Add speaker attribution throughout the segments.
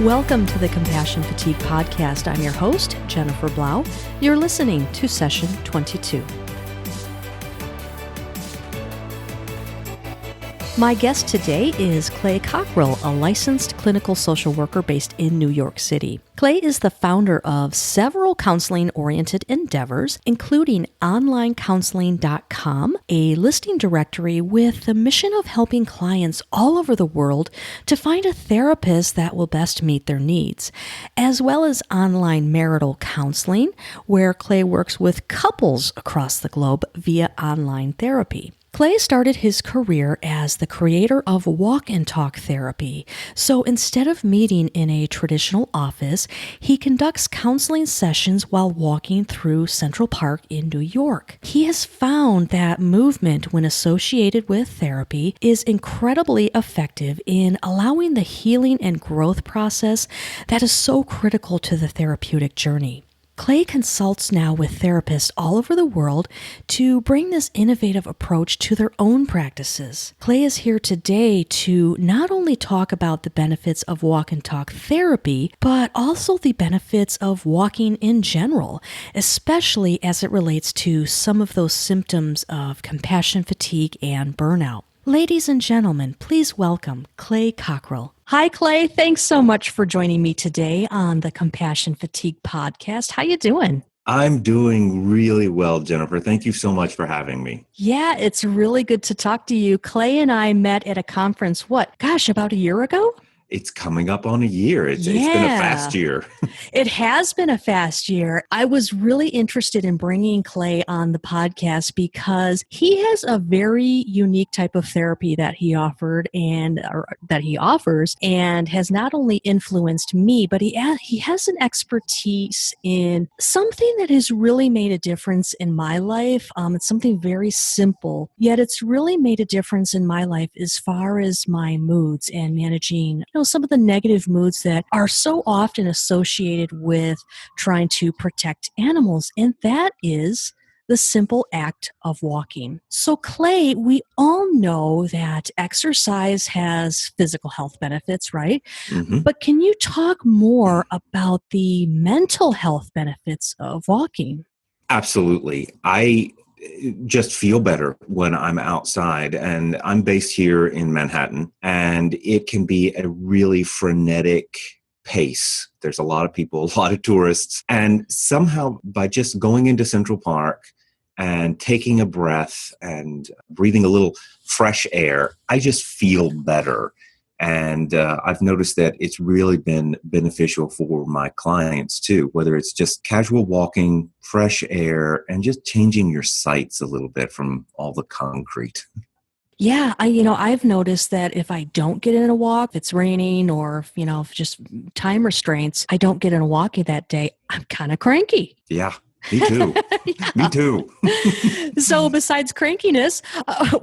Speaker 1: Welcome to the Compassion Fatigue Podcast. I'm your host, Jennifer Blau. You're listening to Session 22. My guest today is Clay Cockrell, a licensed clinical social worker based in New York City. Clay is the founder of several counseling-oriented endeavors, including onlinecounseling.com, a listing directory with the mission of helping clients all over the world to find a therapist that will best meet their needs, as well as online marital counseling, where Clay works with couples across the globe via online therapy. Clay started his career as the creator of walk and talk therapy. So instead of meeting in a traditional office, he conducts counseling sessions while walking through Central Park in New York. He has found that movement, when associated with therapy, is incredibly effective in allowing the healing and growth process that is so critical to the therapeutic journey. Clay consults now with therapists all over the world to bring this innovative approach to their own practices. Clay is here today to not only talk about the benefits of walk and talk therapy, but also the benefits of walking in general, especially as it relates to some of those symptoms of compassion fatigue and burnout. Ladies and gentlemen, please welcome Clay Cockrell. Hi, Clay. Thanks so much for joining me today on the Compassion Fatigue Podcast. How you doing?
Speaker 2: I'm doing really well, Jennifer. Thank you so much for having me.
Speaker 1: Yeah, it's really good to talk to you. Clay and I met at a conference, about a year ago?
Speaker 2: It's coming up on a year. It's been a fast year.
Speaker 1: It has been a fast year. I was really interested in bringing Clay on the podcast because he has a very unique type of therapy that he offers and has not only influenced me, but he has an expertise in something that has really made a difference in my life. It's something very simple, yet it's really made a difference in my life as far as my moods and managing some of the negative moods that are so often associated with trying to protect animals, and that is the simple act of walking. So, Clay, we all know that exercise has physical health benefits, right?
Speaker 2: Mm-hmm.
Speaker 1: But can you talk more about the mental health benefits of walking?
Speaker 2: Absolutely. I just feel better when I'm outside, and I'm based here in Manhattan, and it can be a really frenetic pace. There's a lot of people, a lot of tourists, and somehow by just going into Central Park and taking a breath and breathing a little fresh air, I just feel better. And I've noticed that it's really been beneficial for my clients too, whether it's just casual walking, fresh air, and just changing your sights a little bit from all the concrete.
Speaker 1: Yeah, I've noticed that if I don't get in a walk, if it's raining or, if just time restraints, I don't get in a walk that day, I'm kind of cranky.
Speaker 2: Yeah. Me too. Me too.
Speaker 1: So besides crankiness,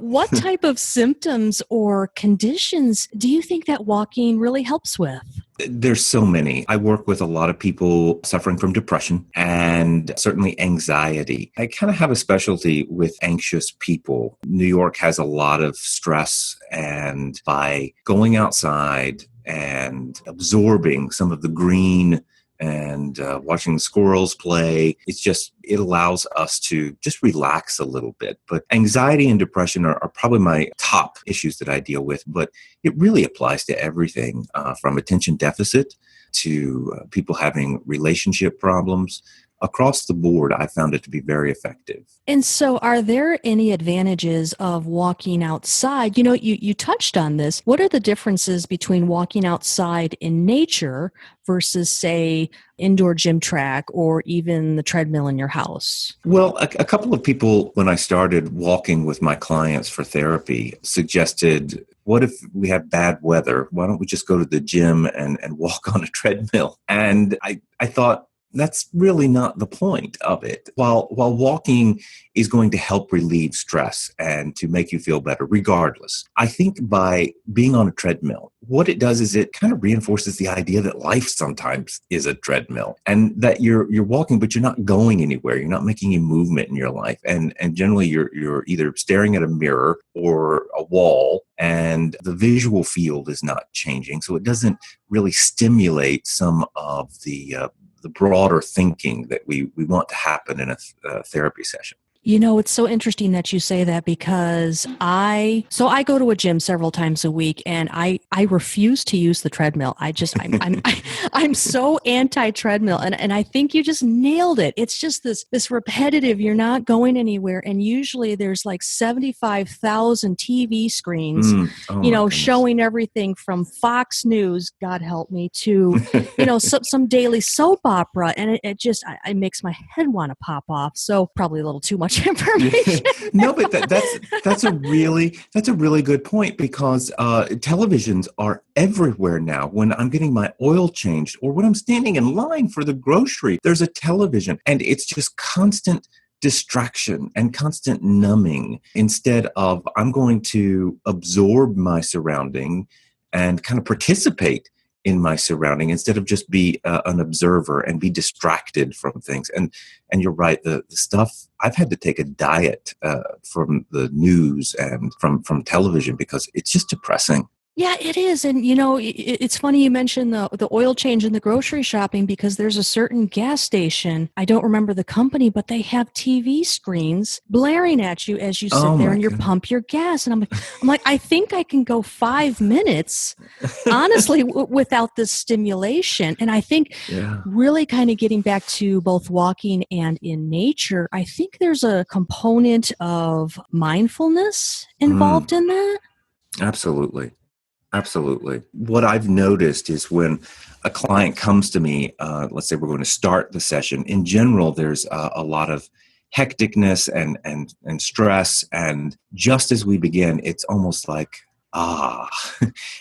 Speaker 1: what type of symptoms or conditions do you think that walking really helps with?
Speaker 2: There's so many. I work with a lot of people suffering from depression and certainly anxiety. I kind of have a specialty with anxious people. New York has a lot of stress, and by going outside and absorbing some of the green and watching the squirrels play, it allows us to just relax a little bit. But anxiety and depression are probably my top issues that I deal with, but it really applies to everything from attention deficit to people having relationship problems. Across the board, I found it to be very effective.
Speaker 1: And so are there any advantages of walking outside? You touched on this. What are the differences between walking outside in nature versus, say, indoor gym track or even the treadmill in your house?
Speaker 2: Well, a couple of people, when I started walking with my clients for therapy, suggested, what if we have bad weather? Why don't we just go to the gym and walk on a treadmill? And I thought, that's really not the point of it. While walking is going to help relieve stress and to make you feel better regardless, I think by being on a treadmill, what it does is it kind of reinforces the idea that life sometimes is a treadmill, and that you're walking but you're not going anywhere. You're not making any movement in your life, and generally you're either staring at a mirror or a wall, and the visual field is not changing, so it doesn't really stimulate some of the broader thinking that we want to happen in a therapy session.
Speaker 1: You know, it's so interesting that you say that, because I go to a gym several times a week, and I refuse to use the treadmill. I'm so anti treadmill, and I think you just nailed it. It's just this repetitive. You're not going anywhere, and usually there's like 75,000 TV screens,
Speaker 2: Oh my goodness.
Speaker 1: showing everything from Fox News, God help me, to some daily soap opera, and it makes my head want to pop off. So probably a little too much information.
Speaker 2: No, but that's a really good point, because televisions are everywhere now. When I'm getting my oil changed, or when I'm standing in line for the grocery, there's a television, and it's just constant distraction and constant numbing, instead of I'm going to absorb my surrounding and kind of participate in my surrounding, instead of just be an observer and be distracted from things. And you're right, the stuff, I've had to take a diet from the news and from television, because it's just depressing.
Speaker 1: Yeah, it is. And, it's funny you mentioned the oil change in the grocery shopping, because there's a certain gas station, I don't remember the company, but they have TV screens blaring at you as you sit
Speaker 2: Oh
Speaker 1: there
Speaker 2: my
Speaker 1: and you
Speaker 2: goodness.
Speaker 1: pump your gas. And I'm like, I think I can go 5 minutes, honestly, without this stimulation. And I think
Speaker 2: Yeah.
Speaker 1: really kind of getting back to both walking and in nature, I think there's a component of mindfulness involved in that.
Speaker 2: Absolutely. Absolutely. What I've noticed is when a client comes to me, let's say we're going to start the session, in general, there's a lot of hecticness and stress. And just as we begin, it's almost like, I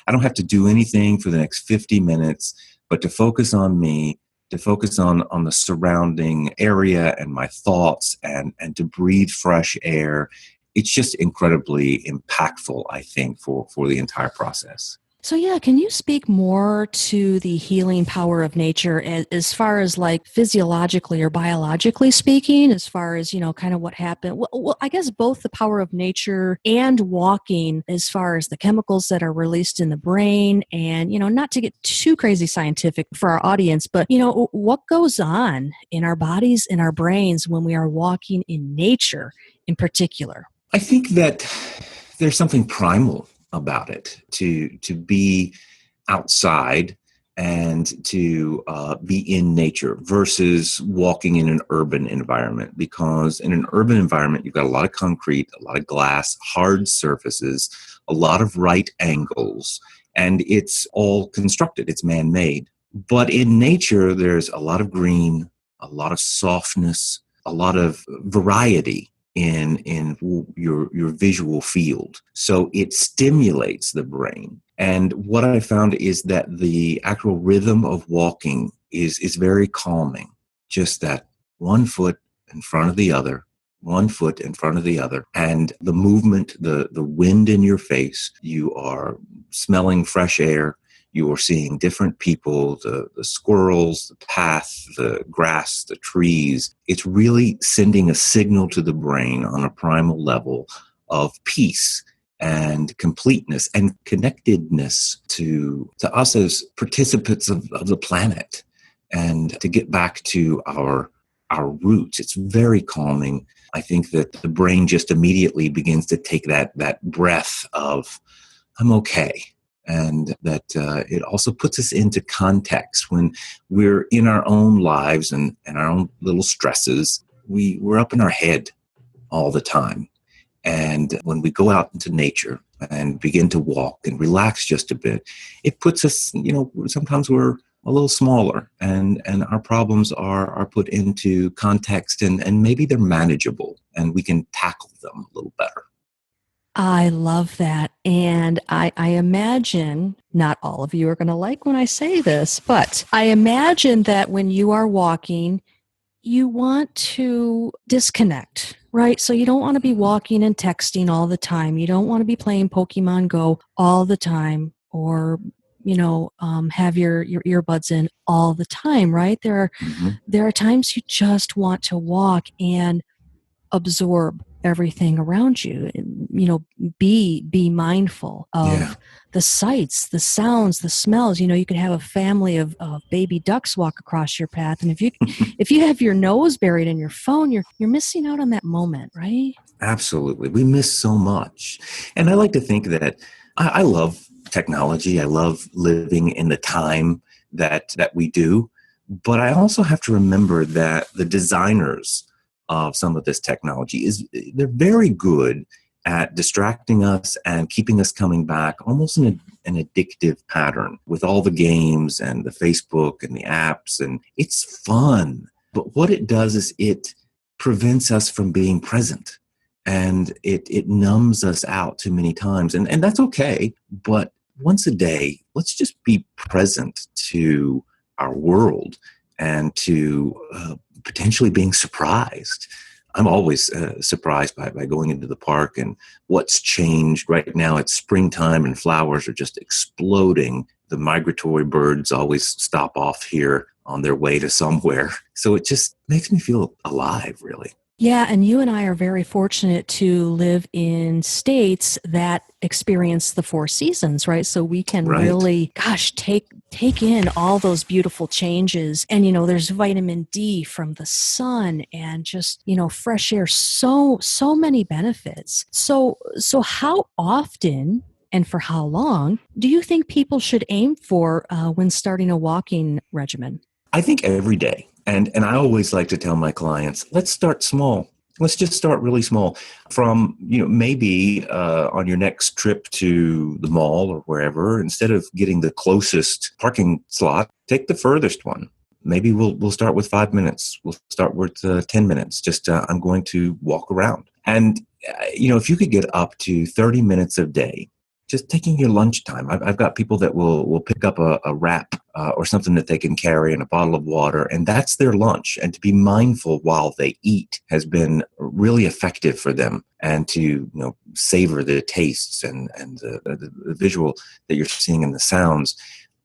Speaker 2: don't have to do anything for the next 50 minutes, but to focus on me, to focus on the surrounding area and my thoughts, and to breathe fresh air. It's just incredibly impactful, I think, for the entire process.
Speaker 1: So yeah, can you speak more to the healing power of nature as far as like physiologically or biologically speaking, as far as, kind of what happened? Well, I guess both the power of nature and walking, as far as the chemicals that are released in the brain, and, not to get too crazy scientific for our audience, but, what goes on in our bodies, in our brains when we are walking in nature in particular?
Speaker 2: I think that there's something primal about it, to be outside and to be in nature versus walking in an urban environment. Because in an urban environment, you've got a lot of concrete, a lot of glass, hard surfaces, a lot of right angles, and it's all constructed. It's man-made. But in nature, there's a lot of green, a lot of softness, a lot of variety in your visual field. So it stimulates the brain. And what I found is that the actual rhythm of walking is very calming. Just that one foot in front of the other, one foot in front of the other, and the movement, the wind in your face, you are smelling fresh air. You are seeing different people, the squirrels, the path, the grass, the trees. It's really sending a signal to the brain on a primal level of peace and completeness and connectedness to us as participants of the planet, and to get back to our roots. It's very calming. I think that the brain just immediately begins to take that breath of, I'm okay. And that it also puts us into context when we're in our own lives and our own little stresses. We're up in our head all the time. And when we go out into nature and begin to walk and relax just a bit, it puts us, sometimes we're a little smaller, and our problems are put into context, and maybe they're manageable and we can tackle them a little better.
Speaker 1: I love that. And I imagine not all of you are going to like when I say this, but I imagine that when you are walking, you want to disconnect, right? So you don't want to be walking and texting all the time. You don't want to be playing Pokemon Go all the time, or have your earbuds in all the time, right?
Speaker 2: Hmm.
Speaker 1: There are times you just want to walk and absorb everything around you, and be mindful
Speaker 2: Yeah.
Speaker 1: of the sights, the sounds, the smells. You could have a family of baby ducks walk across your path, and if you have your nose buried in your phone, you're missing out on that moment, right?
Speaker 2: Absolutely. We miss so much. And I like to think that I love technology. I love living in the time that we do. But I also have to remember that the designers of some of this technology they're very good at distracting us and keeping us coming back almost in an addictive pattern with all the games and the Facebook and the apps. And it's fun. But what it does is it prevents us from being present, and it numbs us out too many times, and that's okay. But once a day, let's just be present to our world and to potentially being surprised. I'm always surprised by going into the park and what's changed. Right now it's springtime and flowers are just exploding. The migratory birds always stop off here on their way to somewhere, so it just makes me feel alive, really.
Speaker 1: Yeah, and you and I are very fortunate to live in states that experience the four seasons, right? So we can
Speaker 2: Right.
Speaker 1: really, gosh, take in all those beautiful changes. And there's vitamin D from the sun, and just, fresh air, so many benefits. So how often and for how long do you think people should aim for when starting a walking regimen?
Speaker 2: I think every day. And I always like to tell my clients, let's start small. Let's just start really small. From, maybe on your next trip to the mall or wherever, instead of getting the closest parking slot, take the furthest one. Maybe we'll start with 5 minutes. We'll start with 10 minutes. Just I'm going to walk around. And if you could get up to 30 minutes a day, just taking your lunchtime. I've got people that will pick up a wrap or something that they can carry and a bottle of water, and that's their lunch. And to be mindful while they eat has been really effective for them, and to savor the tastes and the visual that you're seeing and the sounds.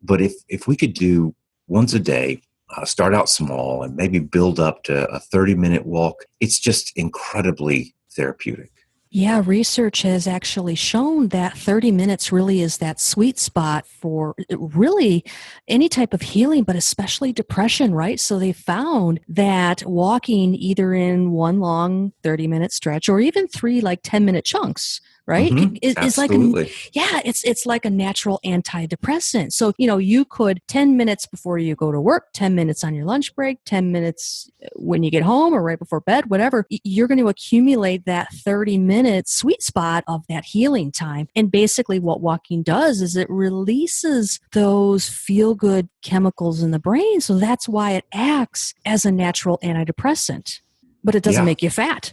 Speaker 2: But if we could do once a day, start out small and maybe build up to a 30-minute walk, it's just incredibly therapeutic.
Speaker 1: Yeah, research has actually shown that 30 minutes really is that sweet spot for really any type of healing, but especially depression, right? So they found that walking either in one long 30-minute stretch or even three like 10-minute chunks, right? Is like
Speaker 2: Absolutely.
Speaker 1: it's like a natural antidepressant. So, you could 10 minutes before you go to work, 10 minutes on your lunch break, 10 minutes when you get home or right before bed, whatever, you're going to accumulate that 30-minute sweet spot of that healing time. And basically what walking does is it releases those feel-good chemicals in the brain. So that's why it acts as a natural antidepressant, but it doesn't
Speaker 2: Yeah.
Speaker 1: make you fat.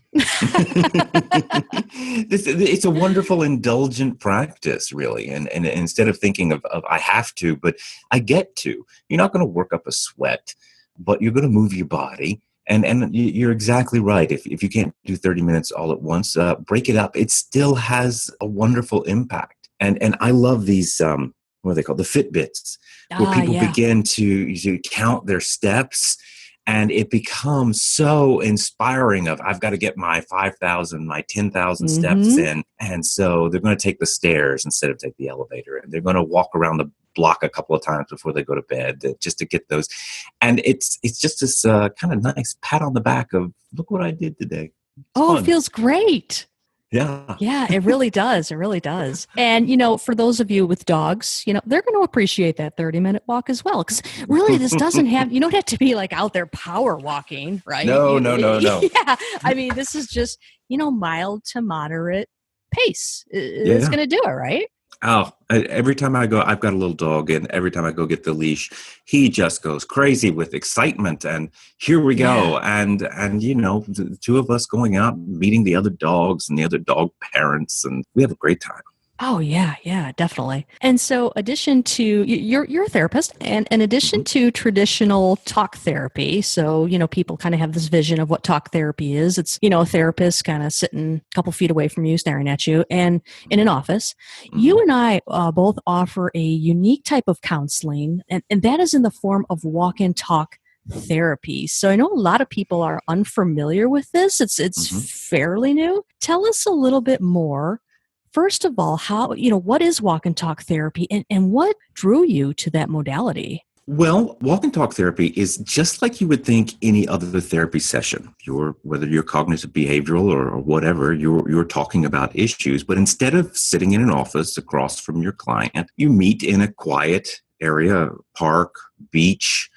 Speaker 2: It's a wonderful indulgent practice, really. And instead of thinking of I have to, but I get to. You're not going to work up a sweat, but you're going to move your body. And you're exactly right. If you can't do 30 minutes all at once, break it up. It still has a wonderful impact. And I love these, what are they called? The Fitbits, where
Speaker 1: Ah,
Speaker 2: people
Speaker 1: yeah.
Speaker 2: begin to count their steps, and it becomes so inspiring of I've got to get my 5,000, my 10,000 steps
Speaker 1: Mm-hmm.
Speaker 2: in. And so they're going to take the stairs instead of take the elevator, and they're going to walk around the block a couple of times before they go to bed, just to get those. And it's just this kind of nice pat on the back of, look what I did today. It's
Speaker 1: Oh, it
Speaker 2: fun.
Speaker 1: feels great.
Speaker 2: Yeah.
Speaker 1: Yeah, it really does. It really does. And, for those of you with dogs, they're going to appreciate that 30-minute walk as well. Because really, this doesn't have, you don't have to be like out there power walking, right?
Speaker 2: No, no, no, no.
Speaker 1: Yeah. I mean, this is just, mild to moderate pace is
Speaker 2: Yeah.
Speaker 1: going to do it, right?
Speaker 2: Oh, every time I go, I've got a little dog, and every time I go get the leash, he just goes crazy with excitement. And here we
Speaker 1: Yeah.
Speaker 2: go, and the two of us going out, meeting the other dogs and the other dog parents, and we have a great time.
Speaker 1: Oh yeah, yeah, definitely. And so, addition to you're a therapist, and in addition
Speaker 2: Mhm,
Speaker 1: to traditional talk therapy, so people kind of have this vision of what talk therapy is. It's a therapist kind of sitting a couple feet away from you, staring at you, and in an office. You
Speaker 2: mhm.
Speaker 1: and I both offer a unique type of counseling, and that is in the form of walk-in talk therapy. So I know a lot of people are unfamiliar with this. It's
Speaker 2: Mhm.
Speaker 1: fairly new. Tell us a little bit more. First of all, what is walk and talk therapy, and what drew you to that modality?
Speaker 2: Well, walk and talk therapy is just like you would think any other therapy session. Whether you're cognitive behavioral or whatever, you're talking about issues. But instead of sitting in an office across from your client, you meet in a quiet area, park, beach,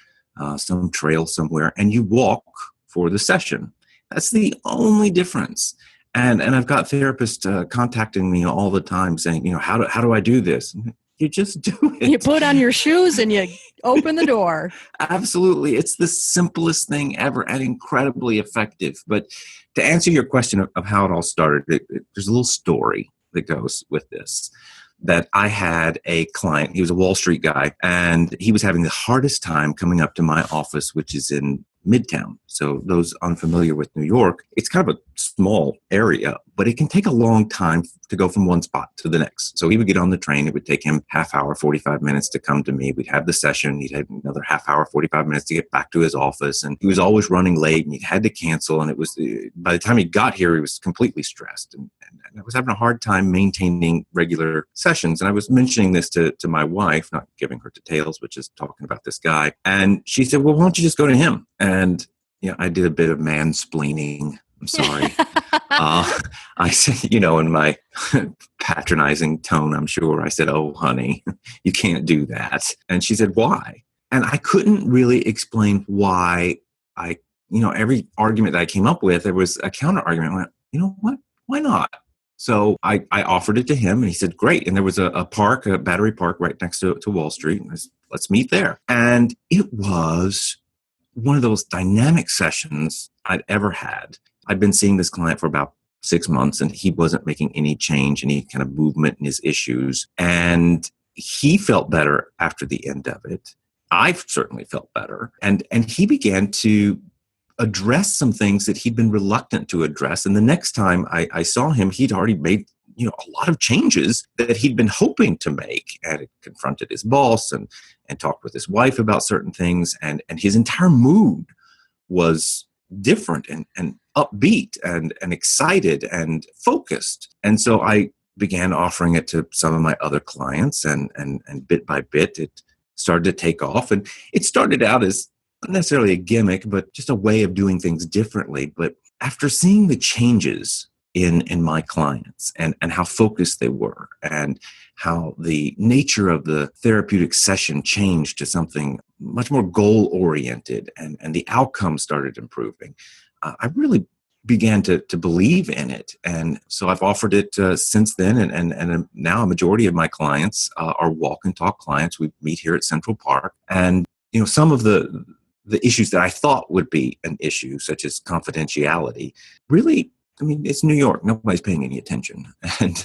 Speaker 2: some trail somewhere, and you walk for the session. That's the only difference. And I've got therapists contacting me all the time saying, how do I do this? You just do
Speaker 1: You
Speaker 2: it.
Speaker 1: put on your shoes and you open the door.
Speaker 2: Absolutely. It's the simplest thing ever and incredibly effective. But to answer your question of how it all started, there's a little story that goes with this. That I had a client, he was a Wall Street guy, and he was having the hardest time coming up to my office, which is in Midtown. So, those unfamiliar with New York, it's kind of a small area, but it can take a long time to go from one spot to the next. So, he would get on the train. It would take him half hour, 45 minutes to come to me. We'd have the session. He'd have another half hour, 45 minutes to get back to his office. And he was always running late and he had to cancel. And it was by the time he got here, he was completely stressed. And I was having a hard time maintaining regular sessions. And I was mentioning this to my wife, not giving her details, but just talking about this guy. And she said, well, why don't you just go to him? And I did a bit of mansplaining. I'm sorry. Uh, I said, in my patronizing tone, I'm sure, I said, oh, honey, you can't do that. And she said, why? And I couldn't really explain why every argument that I came up with, there was a counter argument. I went, you know what? Why not? So I offered it to him and he said, great. And there was a park, a Battery Park right next to Wall Street. And I said, let's meet there. And it was one of those dynamic sessions I'd ever had. I'd been seeing this client for about 6 months and he wasn't making any change, any kind of movement in his issues. And he felt better after the end of it. I certainly felt better. And he began to address some things that he'd been reluctant to address. And the next time I saw him, he'd already made a lot of changes that he'd been hoping to make, and it confronted his boss and talked with his wife about certain things, and his entire mood was different and upbeat and excited and focused. And so I began offering it to some of my other clients, and bit by bit it started to take off. And it started out as not necessarily a gimmick, but just a way of doing things differently. But after seeing the changes in my clients and how focused they were and how the nature of the therapeutic session changed to something much more goal oriented and the outcome started improving, I really began to believe in it. And so I've offered it since then. And now a majority of my clients are walk and talk clients. We meet here at Central Park. And, some of the issues that I thought would be an issue, such as confidentiality, really, I mean, it's New York. Nobody's paying any attention. And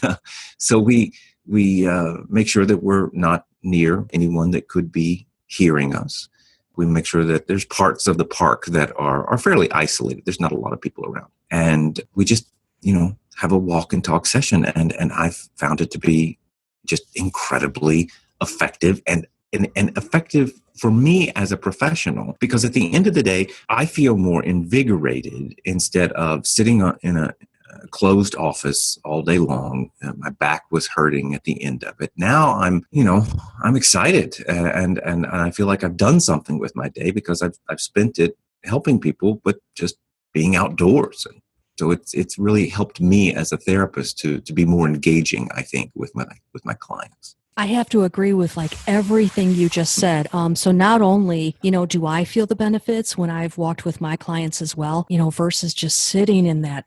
Speaker 2: so we make sure that we're not near anyone that could be hearing us. We make sure that there's parts of the park that are fairly isolated. There's not a lot of people around. And we just, have a walk and talk session. And I've found it to be just incredibly effective and effective for me as a professional, because at the end of the day, I feel more invigorated instead of sitting in a closed office all day long. My back was hurting at the end of it. Now I'm excited and I feel like I've done something with my day because I've spent it helping people, but just being outdoors. And so it's really helped me as a therapist to be more engaging, I think, with my clients.
Speaker 1: I have to agree with like everything you just said. So not only, do I feel the benefits when I've walked with my clients as well, versus just sitting in that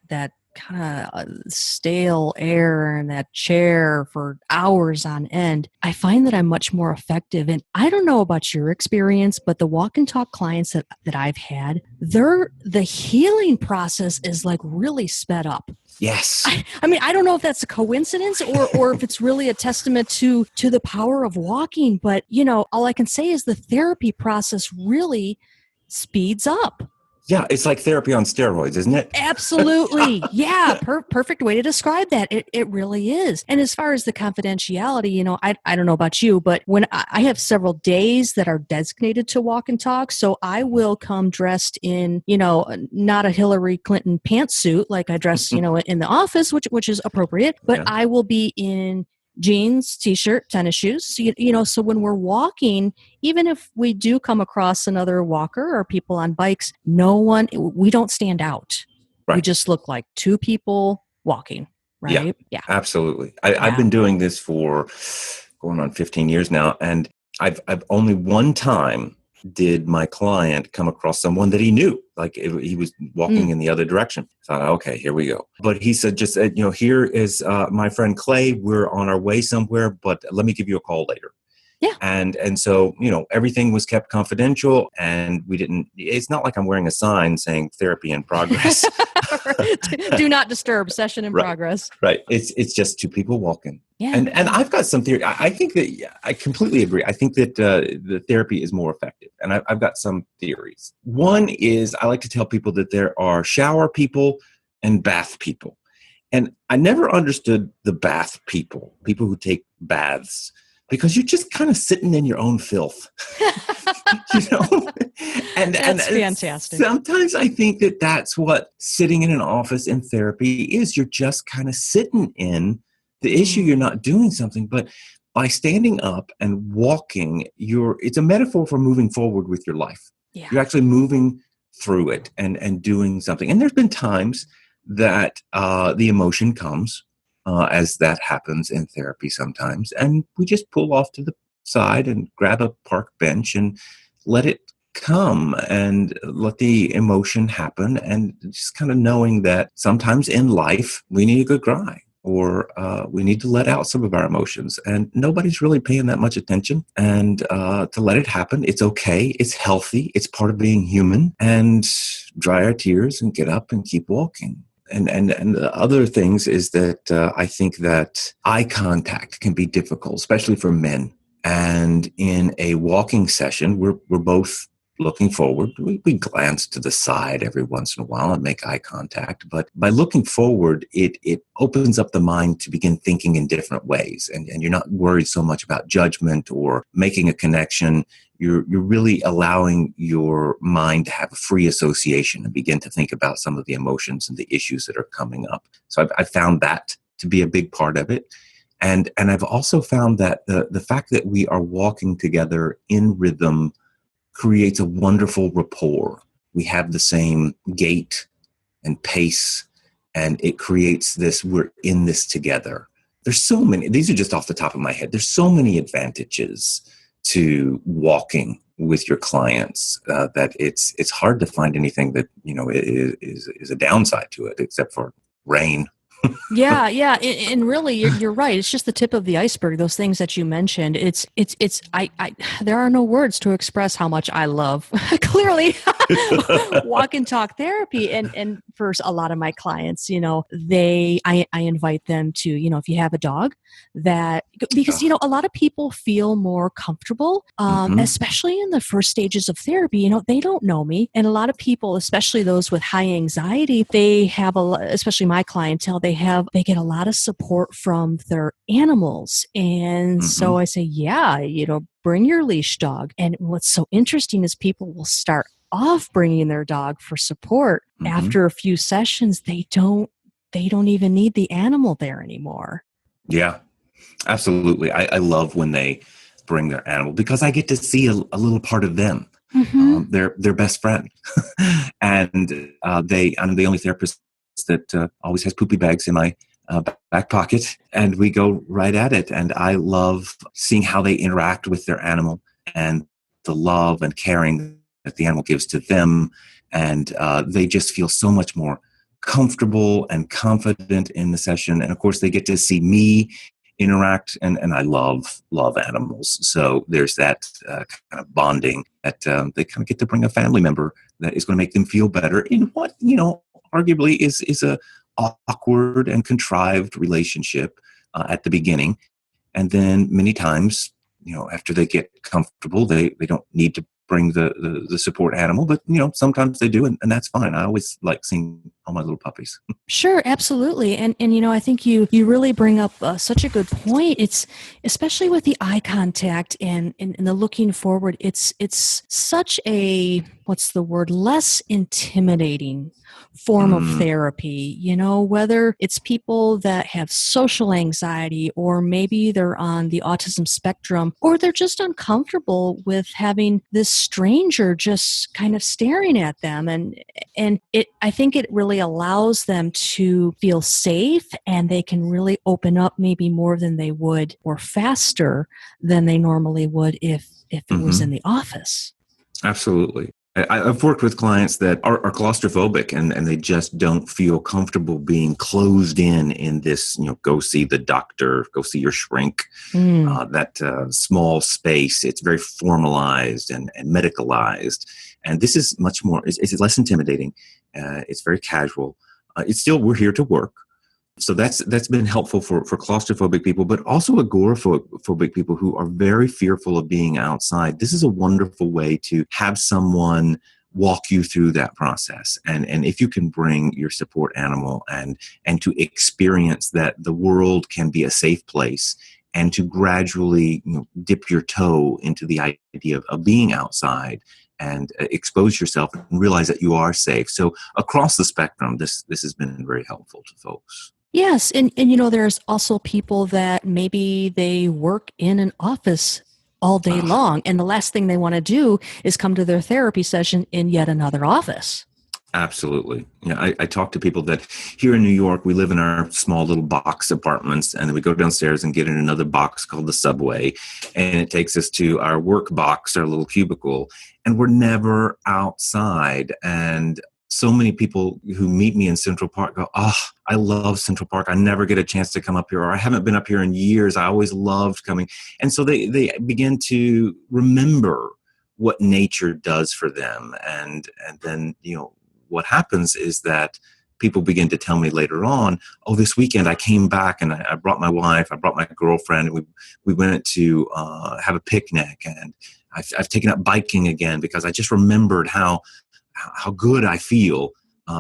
Speaker 1: kind of stale air in that chair for hours on end, I find that I'm much more effective. And I don't know about your experience, but the walk and talk clients that I've had, the healing process is like really sped up.
Speaker 2: Yes.
Speaker 1: I mean, I don't know if that's a coincidence or if it's really a testament to the power of walking, but all I can say is the therapy process really speeds up.
Speaker 2: Yeah, it's like therapy on steroids, isn't it?
Speaker 1: Absolutely. Yeah. Perfect way to describe that. It really is. And as far as the confidentiality, I don't know about you, but when I have several days that are designated to walk and talk, so I will come dressed in, not a Hillary Clinton pantsuit like I dress, in the office, which is appropriate, but I will be in jeans, t-shirt, tennis shoes. So when we're walking, even if we do come across another walker or people on bikes, we don't stand out.
Speaker 2: Right.
Speaker 1: We just look like two people walking, right?
Speaker 2: Yeah. Absolutely. I've been doing this for going on 15 years now, and I've only one time did my client come across someone that he knew, like he was walking in the other direction. I thought, okay, here we go. But he said, here is my friend Clay. We're on our way somewhere, but let me give you a call later.
Speaker 1: Yeah.
Speaker 2: And so, everything was kept confidential, and it's not like I'm wearing a sign saying therapy in progress.
Speaker 1: Do not disturb, session in progress.
Speaker 2: Right. It's just two people walking.
Speaker 1: Yeah.
Speaker 2: And I've got some theory. I think that I completely agree. I think that the therapy is more effective. And I've got some theories. One is I like to tell people that there are shower people and bath people. And I never understood the bath people who take baths, because you're just kind of sitting in your own filth. And
Speaker 1: that's fantastic.
Speaker 2: Sometimes I think that that's what sitting in an office in therapy is. You're just kind of sitting in the issue. You're not doing something, but by standing up and walking, it's a metaphor for moving forward with your life.
Speaker 1: Yeah.
Speaker 2: You're actually moving through it and doing something. And there's been times that the emotion comes, as that happens in therapy sometimes. And we just pull off to the side and grab a park bench and let it come and let the emotion happen. And just kind of knowing that sometimes in life we need a good cry, or we need to let out some of our emotions, and nobody's really paying that much attention. And to let it happen, it's okay. It's healthy. It's part of being human. And dry our tears and get up and keep walking. And the other things is that I think that eye contact can be difficult, especially for men. And in a walking session, we're both looking forward. We glance to the side every once in a while and make eye contact. But by looking forward, it opens up the mind to begin thinking in different ways. And you're not worried so much about judgment or making a connection. You're really allowing your mind to have a free association and begin to think about some of the emotions and the issues that are coming up. So I've found that to be a big part of it. And I've also found that the fact that we are walking together in rhythm creates a wonderful rapport. We have the same gait and pace, and it creates this, we're in this together. There's so many, these are just off the top of my head. There's so many advantages to walking with your clients that it's hard to find anything that, is a downside to it, except for rain.
Speaker 1: Yeah. And really, you're right. It's just the tip of the iceberg. Those things that you mentioned. There are no words to express how much I love, clearly, walk and talk therapy. And for a lot of my clients, I invite them to, if you have a dog, because a lot of people feel more comfortable, especially in the first stages of therapy. They don't know me, and a lot of people, especially those with high anxiety, they have especially my clientele, they get a lot of support from their animals. And so I say, bring your leash dog. And what's so interesting is people will start off bringing their dog for support. After a few sessions, they don't even need the animal there anymore.
Speaker 2: Yeah, absolutely. I love when they bring their animal, because I get to see a little part of them. Their best friend. And I'm the only therapist that always has poopy bags in my back pocket, and we go right at it. And I love seeing how they interact with their animal and the love and caring that the animal gives to them. And they just feel so much more comfortable and confident in the session. And of course, they get to see me interact, and I love animals. So there's that kind of bonding that they kind of get to bring a family member that is going to make them feel better in what, arguably is a awkward and contrived relationship at the beginning. And then many times, after they get comfortable, they don't need to bring the support animal, but sometimes they do, and that's fine. I always like seeing all my little puppies.
Speaker 1: Sure, absolutely. And I think you really bring up such a good point. It's especially with the eye contact and the looking forward, it's such a, what's the word, less intimidating form of therapy, whether it's people that have social anxiety, or maybe they're on the autism spectrum, or they're just uncomfortable with having this stranger just kind of staring at them. And I think it really allows them to feel safe, and they can really open up maybe more than they would, or faster than they normally would if it was in the office.
Speaker 2: Absolutely. I've worked with clients that are claustrophobic, and they just don't feel comfortable being closed in this, go see the doctor, go see your shrink, that small space. It's very formalized and medicalized. And this is much more, it's less intimidating. It's very casual. It's still, we're here to work. So that's been helpful for claustrophobic people, but also agoraphobic people who are very fearful of being outside. This is a wonderful way to have someone walk you through that process. And if you can bring your support animal and to experience that the world can be a safe place, and to gradually dip your toe into the idea of being outside and expose yourself and realize that you are safe. So across the spectrum, this has been very helpful to folks.
Speaker 1: Yes, and there's also people that maybe they work in an office all day long, and the last thing they want to do is come to their therapy session in yet another office.
Speaker 2: Absolutely. I talk to people that here in New York, we live in our small little box apartments, and then we go downstairs and get in another box called the subway, and it takes us to our work box, our little cubicle, and we're never outside. And so many people who meet me in Central Park go, I love Central Park. I never get a chance to come up here, or I haven't been up here in years. I always loved coming. And so they begin to remember what nature does for them. And then, what happens is that people begin to tell me later on, this weekend I came back and I brought my wife, I brought my girlfriend, and we went to have a picnic, and I've taken up biking again because I just remembered how good I feel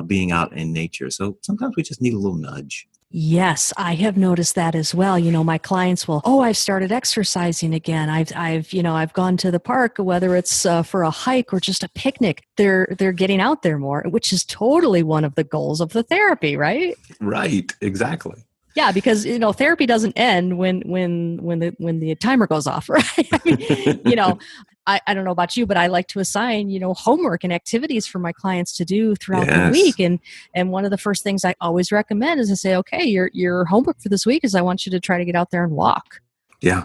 Speaker 2: being out in nature. So sometimes we just need a little nudge.
Speaker 1: Yes, I have noticed that as well. My clients will, I've started exercising again. I've gone to the park, whether it's for a hike or just a picnic. They're getting out there more, which is totally one of the goals of the therapy, right?
Speaker 2: Right, exactly.
Speaker 1: Yeah, because therapy doesn't end when the timer goes off, right? I mean, I don't know about you, but I like to assign homework and activities for my clients to do throughout the week, and one of the first things I always recommend is to say, okay, your homework for this week is I want you to try to get out there and walk.
Speaker 2: Yeah.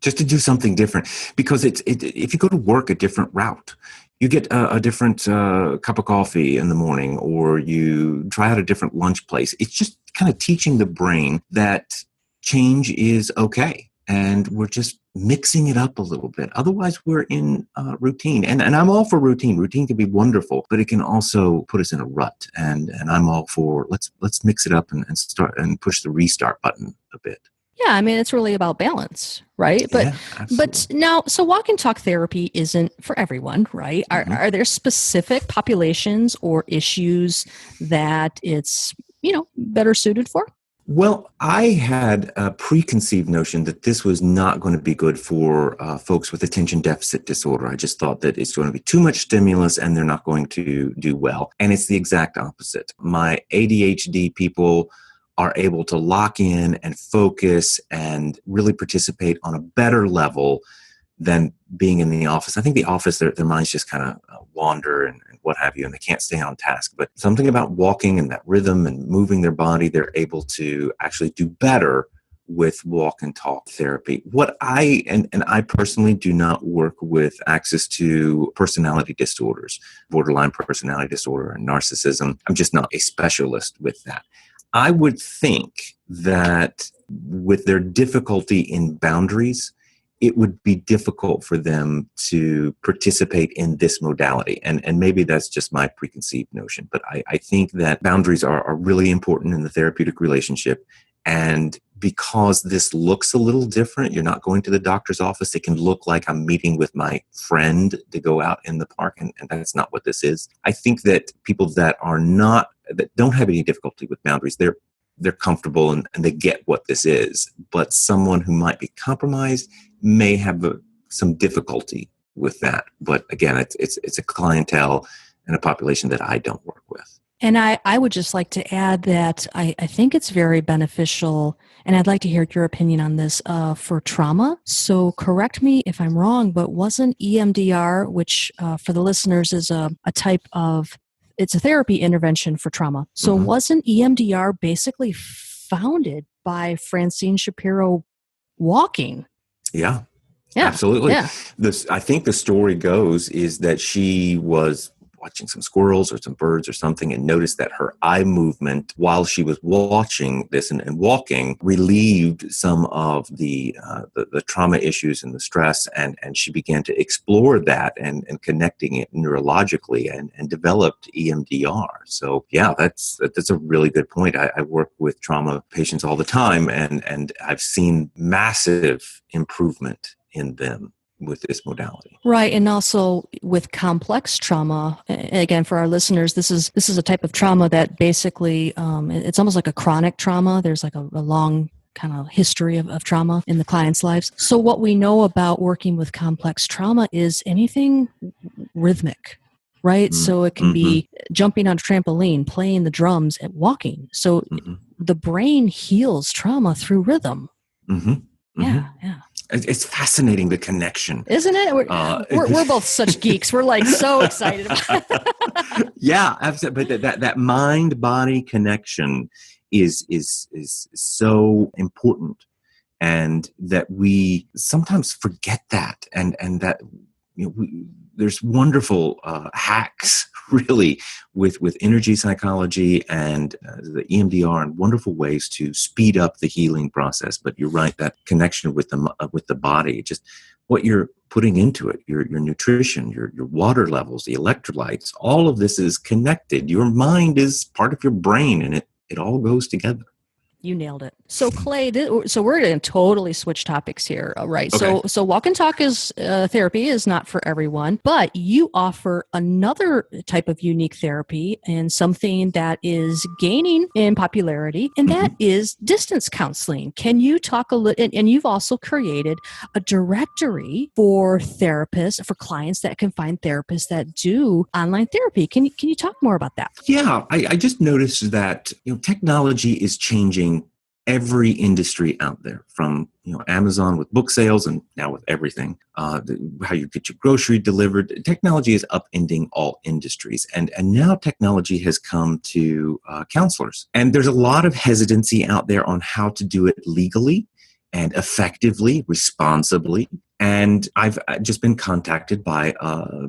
Speaker 2: Just to do something different, because if you go to work a different route, you get a different cup of coffee in the morning, or you try out a different lunch place. It's just kind of teaching the brain that change is okay. And we're just mixing it up a little bit. Otherwise, we're in routine. And I'm all for routine. Routine can be wonderful, but it can also put us in a rut. And I'm all for let's mix it up and start and push the restart button a bit.
Speaker 1: Yeah, I mean, it's really about balance, right? But now, so walk and talk therapy isn't for everyone, right? Are there specific populations or issues that it's, better suited for?
Speaker 2: Well, I had a preconceived notion that this was not going to be good for folks with attention deficit disorder. I just thought that it's going to be too much stimulus and they're not going to do well. And it's the exact opposite. My ADHD people are able to lock in and focus and really participate on a better level than being in the office. I think the office, their minds just kind of wander and what have you, and they can't stay on task. But something about walking and that rhythm and moving their body, they're able to actually do better with walk and talk therapy. What and I personally do not work with access to personality disorders, borderline personality disorder and narcissism. I'm just not a specialist with that. I would think that with their difficulty in boundaries, it would be difficult for them to participate in this modality. And maybe that's just my preconceived notion. But I think that boundaries are really important in the therapeutic relationship. And because this looks a little different, you're not going to the doctor's office. It can look like I'm meeting with my friend to go out in the park. And that's not what this is. I think that people that don't have any difficulty with boundaries, they're comfortable and they get what this is. But someone who might be compromised may have some difficulty with that. But again, it's a clientele and a population that I don't work with.
Speaker 1: And I would just like to add that I think it's very beneficial, and I'd like to hear your opinion on this, for trauma. So correct me if I'm wrong, but wasn't EMDR, which for the listeners is a type of, it's a therapy intervention for trauma. So wasn't EMDR basically founded by Francine Shapiro walking?
Speaker 2: Yeah, absolutely. Yeah. I think the story goes is that she was watching some squirrels or some birds or something and noticed that her eye movement while she was watching this and walking relieved some of the trauma issues and the stress. And she began to explore that and connecting it neurologically and developed EMDR. So yeah, that's a really good point. I work with trauma patients all the time and I've seen massive improvement in them with this modality.
Speaker 1: Right. And also with complex trauma, again, for our listeners, this is a type of trauma that basically, it's almost like a chronic trauma. There's like a long kind of history of trauma in the client's lives. So what we know about working with complex trauma is anything rhythmic, right? So it can be jumping on a trampoline, playing the drums, and walking. So the brain heals trauma through rhythm. Yeah.
Speaker 2: It's fascinating, the connection.
Speaker 1: Isn't it? We're both such geeks. We're like so excited about it.
Speaker 2: Yeah, absolutely. But that mind-body connection is so important, and that we sometimes forget that, and that there's wonderful hacks really with energy psychology and the EMDR, and wonderful ways to speed up the healing process. But you're right, that connection with the body, just what you're putting into it, your nutrition, your water levels, the electrolytes, all of this is connected. Your mind is part of your brain, and it all goes together.
Speaker 1: You nailed it. So Clay, so we're going to totally switch topics here, right? Okay. So walk and talk therapy is not for everyone, but you offer another type of unique therapy and something that is gaining in popularity, and that is distance counseling. Can you talk a little? And you've also created a directory for therapists, for clients that can find therapists that do online therapy. Can you talk more about that?
Speaker 2: Yeah, I just noticed that technology is changing every industry out there, from Amazon with book sales and now with everything, how you get your grocery delivered. Technology is upending all industries, and now technology has come to counselors, and there's a lot of hesitancy out there on how to do it legally and effectively, responsibly. And I've just been contacted by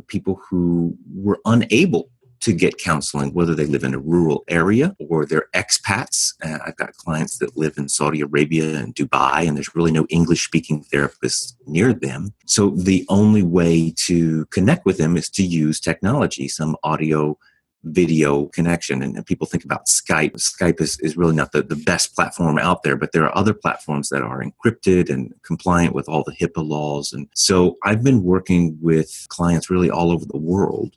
Speaker 2: people who were unable to get counseling, whether they live in a rural area or they're expats. I've got clients that live in Saudi Arabia and Dubai, and there's really no English-speaking therapists near them. So the only way to connect with them is to use technology, some audio video connection. And people think about Skype. Skype is really not the best platform out there, but there are other platforms that are encrypted and compliant with all the HIPAA laws. And so I've been working with clients really all over the world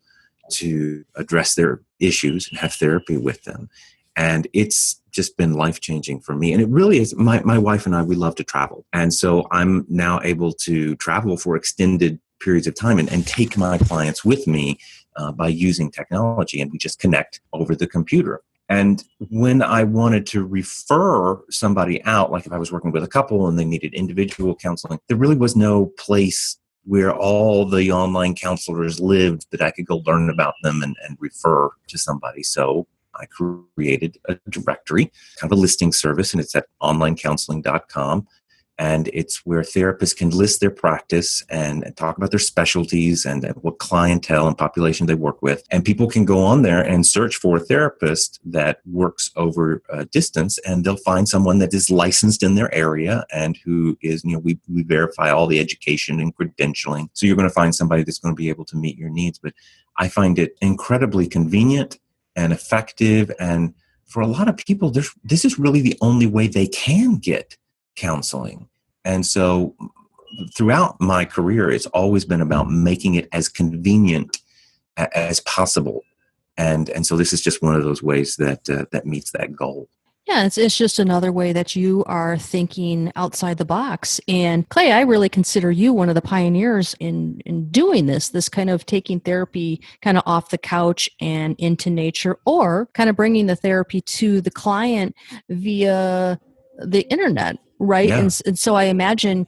Speaker 2: to address their issues and have therapy with them. And it's just been life-changing for me. And it really is. My wife and I, we love to travel. And so I'm now able to travel for extended periods of time and take my clients with me by using technology. And we just connect over the computer. And when I wanted to refer somebody out, like if I was working with a couple and they needed individual counseling, there really was no place where all the online counselors lived that I could go learn about them and refer to somebody. So I created a directory, kind of a listing service, and it's at onlinecounseling.com. And it's where therapists can list their practice and talk about their specialties and what clientele and population they work with. And people can go on there and search for a therapist that works over a distance, and they'll find someone that is licensed in their area and who is, we verify all the education and credentialing. So you're going to find somebody that's going to be able to meet your needs. But I find it incredibly convenient and effective. And for a lot of people, this is really the only way they can get counseling. And so throughout my career, it's always been about making it as convenient as possible. And so this is just one of those ways that meets that goal.
Speaker 1: Yeah, it's just another way that you are thinking outside the box. And Clay, I really consider you one of the pioneers in doing this kind of taking therapy kind of off the couch and into nature, or kind of bringing the therapy to the client via the internet, right?
Speaker 2: Yeah.
Speaker 1: And so I imagine,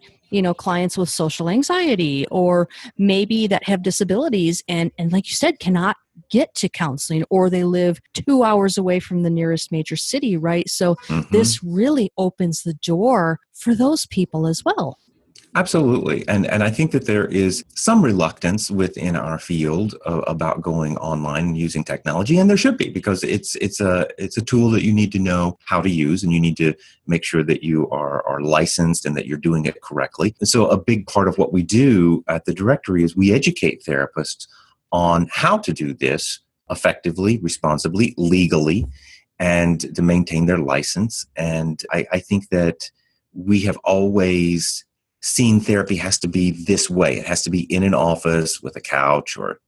Speaker 1: clients with social anxiety, or maybe that have disabilities and like you said, cannot get to counseling, or they live 2 hours away from the nearest major city, right? So this really opens the door for those people as well.
Speaker 2: Absolutely. And I think that there is some reluctance within our field about going online and using technology. And there should be, because it's a tool that you need to know how to use, and you need to make sure that you are licensed and that you're doing it correctly. And so a big part of what we do at the directory is we educate therapists on how to do this effectively, responsibly, legally, and to maintain their license. And I think that we have always seen therapy has to be this way. It has to be in an office with a couch or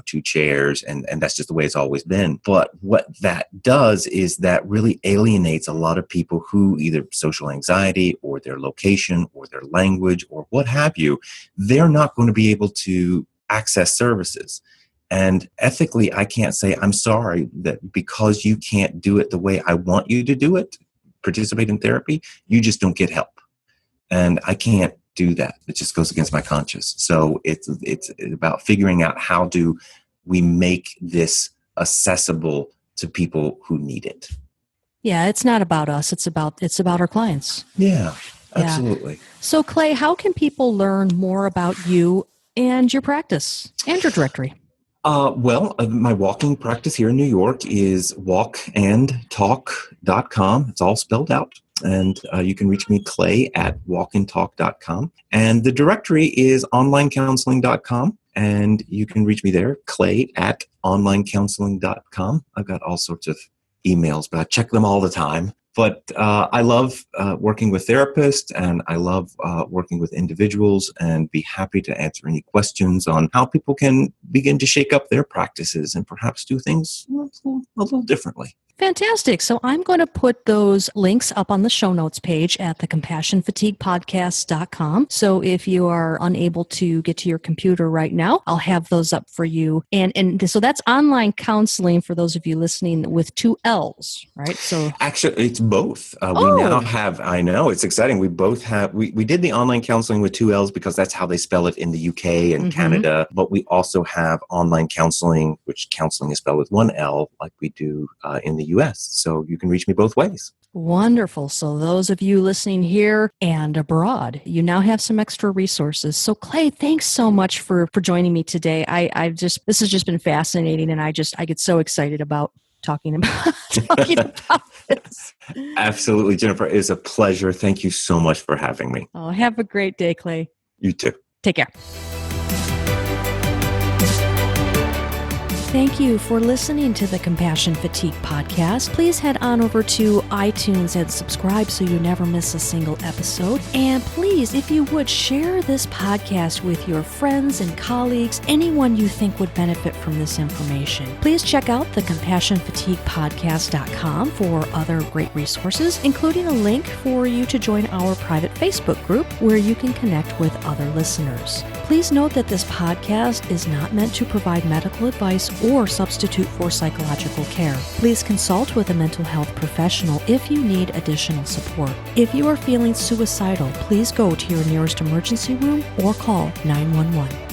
Speaker 2: 2 chairs, and that's just the way it's always been. But what that does is that really alienates a lot of people who either social anxiety or their location or their language or what have you, they're not going to be able to access services. And ethically, I can't say, I'm sorry that because you can't do it the way I want you to do it, participate in therapy, you just don't get help. And I can't do that. It just goes against my conscience. So it's about figuring out how do we make this accessible to people who need it.
Speaker 1: Yeah, it's not about us. It's about our clients.
Speaker 2: Yeah, absolutely.
Speaker 1: So Clay, how can people learn more about you and your practice and your directory?
Speaker 2: My walking practice here in New York is walkandtalk.com. It's all spelled out. And you can reach me, Clay, at walkandtalk.com. And the directory is onlinecounseling.com. And you can reach me there, Clay, at onlinecounseling.com. I've got all sorts of emails, but I check them all the time. But I love working with therapists, and I love working with individuals, and be happy to answer any questions on how people can begin to shake up their practices and perhaps do things a little differently.
Speaker 1: Fantastic. So I'm going to put those links up on the show notes page at thecompassionfatiguepodcast.com. So if you are unable to get to your computer right now, I'll have those up for you. And so that's online counseling for those of you listening with 2 L's, right? So
Speaker 2: actually, it's both. We now have, I know, it's exciting. We both have, we did the online counseling with 2 L's because that's how they spell it in the UK and Canada. But we also have online counseling, which counseling is spelled with 1 L, like we do in the US. So you can reach me both ways.
Speaker 1: Wonderful. So those of you listening here and abroad, you now have some extra resources. So Clay, thanks so much for joining me today. This has just been fascinating, and I get so excited about talking about this.
Speaker 2: Absolutely, Jennifer. It is a pleasure. Thank you so much for having me.
Speaker 1: Oh, have a great day, Clay.
Speaker 2: You too.
Speaker 1: Take care. Thank you for listening to the Compassion Fatigue podcast. Please head on over to iTunes and subscribe so you never miss a single episode. And please, if you would, share this podcast with your friends and colleagues, anyone you think would benefit from this information. Please check out thecompassionfatiguepodcast.com for other great resources, including a link for you to join our private Facebook group where you can connect with other listeners. Please note that this podcast is not meant to provide medical advice or substitute for psychological care. Please consult with a mental health professional if you need additional support. If you are feeling suicidal, please go to your nearest emergency room or call 911.